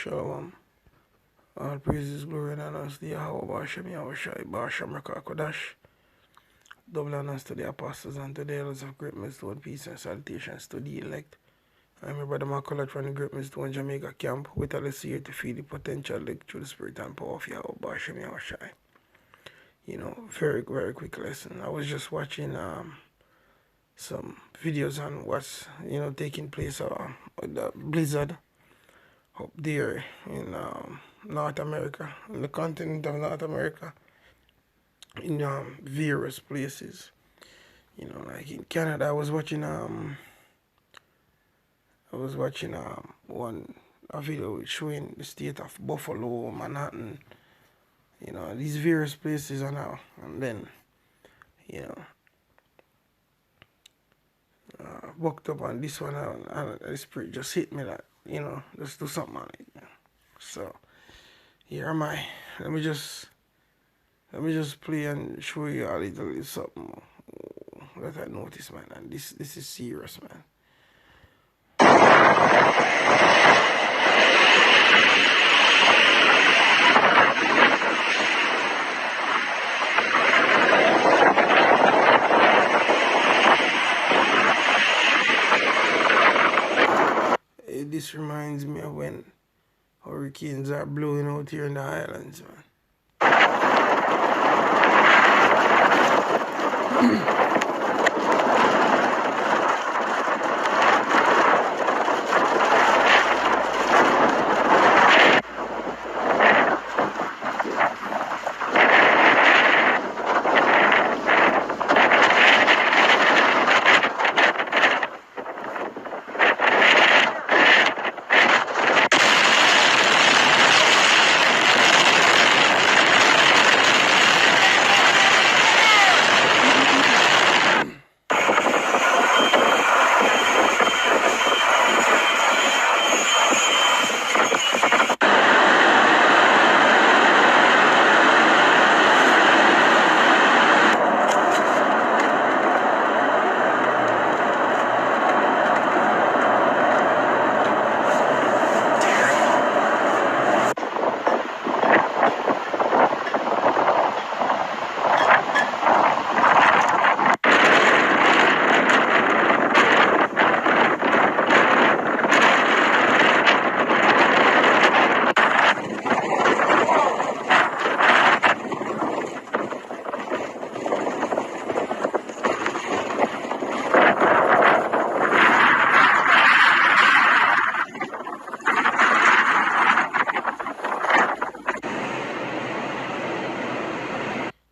Shalom. All praises, glory, and honors to Yahweh Bashem Yahushai Bashem Rakakodash. Double honors to the apostles and to the elders of Great Millstone. Peace and salutations to the elect. I'm your brother Macaulay from the Great Millstone Jamaica camp with a here to feed the potential link through the spirit and power of Yahweh Bashem Yahushai. Very, very quick lesson. I was just watching some videos on what's taking place with the blizzard up there in North America, in the continent of North America, in various places. Like in Canada, I was watching a video showing the state of Buffalo, Manhattan, these various places and now and then, you know, walked up on this one and the spirit just hit me that, just do something on it. So here am I. Let me just play and show you a little something that I noticed, man. And this is serious, man. This reminds me of when hurricanes are blowing out here in the islands, man.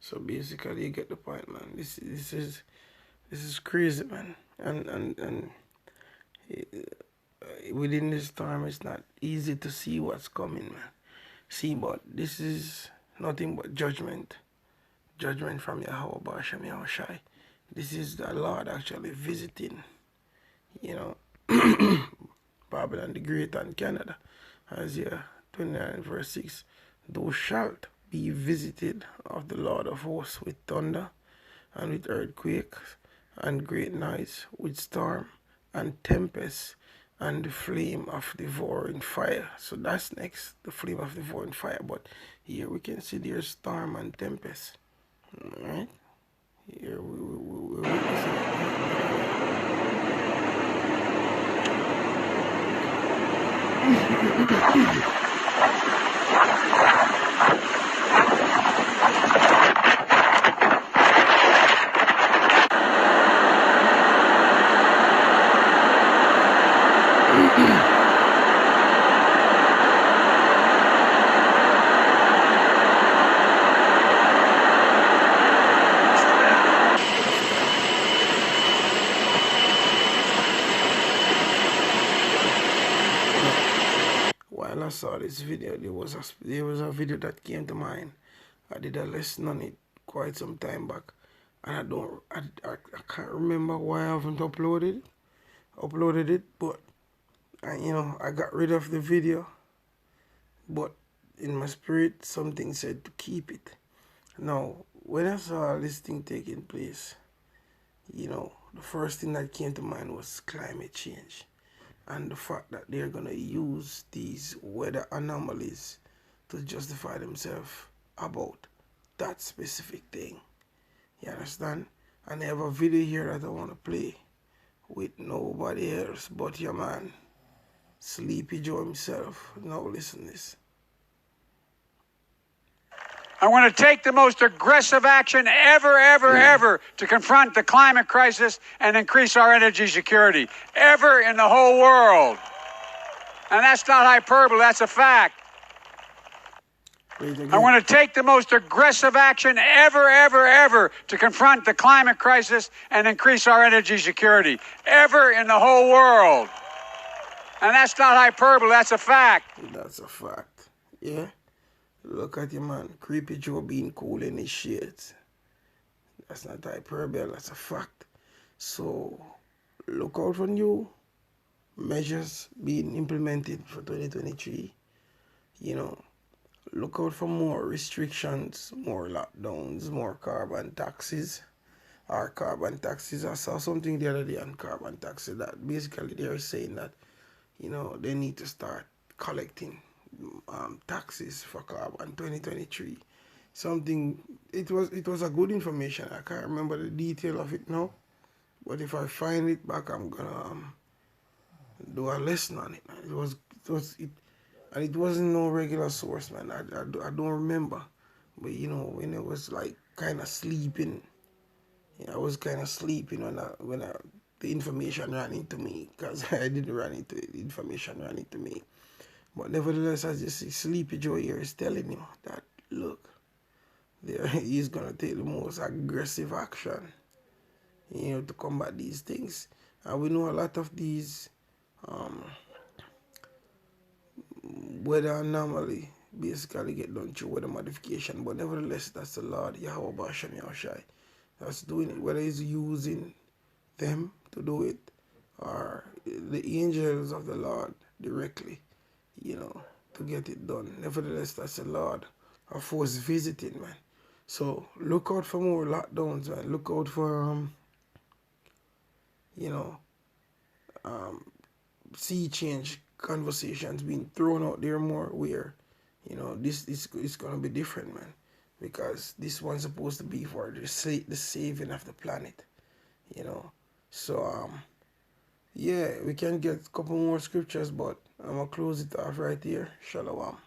So basically, you get the point, man. This is crazy, man. And within this time, it's not easy to see what's coming, man. See, but this is nothing but judgment from Yahweh Bashem Yahushai. This is the Lord actually visiting, Babylon the Great and Canada. Isaiah 29 verse 6. Thou shalt be visited of the Lord of hosts with thunder and with earthquakes and great noise, with storm and tempest and the flame of devouring fire. So that's next, the flame of devouring fire. But here we can see there's storm and tempest. Alright? Here we're witnessing it. While I saw this video, there was a video that came to mind. I did a lesson on it quite some time back, and I can't remember why I haven't uploaded it, but I got rid of the video, but in my spirit something said to keep it. Now when I saw this thing taking place, the first thing that came to mind was climate change. and the fact that they're going to use these weather anomalies to justify themselves about that specific thing. You understand? And I have a video here that I want to play with nobody else but your man, Sleepy Joe himself. Now listen to this. I want to take the most aggressive action ever to confront the climate crisis and increase our energy security, ever in the whole world. And that's not hyperbole, that's a fact. I want to take the most aggressive action ever to confront the climate crisis and increase our energy security, ever in the whole world. And that's not hyperbole, that's a fact. That's a fact. Yeah? Look at your man, Creepy Joe being cool in his shades. That's not hyperbole, that's a fact. So, look out for new measures being implemented for 2023. You know, look out for more restrictions, more lockdowns, more carbon taxes. Or carbon taxes. I saw something the other day on carbon taxes that basically they are saying that, you know, they need to start collecting taxes for carbon 2023. Something, it was a good information. I can't remember the detail of it now, but if I find it back, I'm gonna do a lesson on it. And it wasn't no regular source, man. I don't remember, but you know, when it was like kind of sleeping, I was kind of sleeping when the information ran into me, because I didn't run into it. The information ran into me. But nevertheless, as you see, Sleepy Joe here is telling you that, look, he's going to take the most aggressive action, you know, to combat these things. And we know a lot of these weather anomaly basically get done through weather modification. But nevertheless, that's the Lord, Yahweh Bashem Yahushai, that's doing it. Whether he's using them to do it or the angels of the Lord directly, you know, to get it done. Nevertheless, that's the Lord of force visiting, man. So look out for more lockdowns, man. Look out for you know, sea change conversations being thrown out there more, where, you know, this is gonna be different, man, because this one's supposed to be for the saving of the planet, you know. So yeah, we can get a couple more scriptures, but I'm gonna close it off right here. Shalom.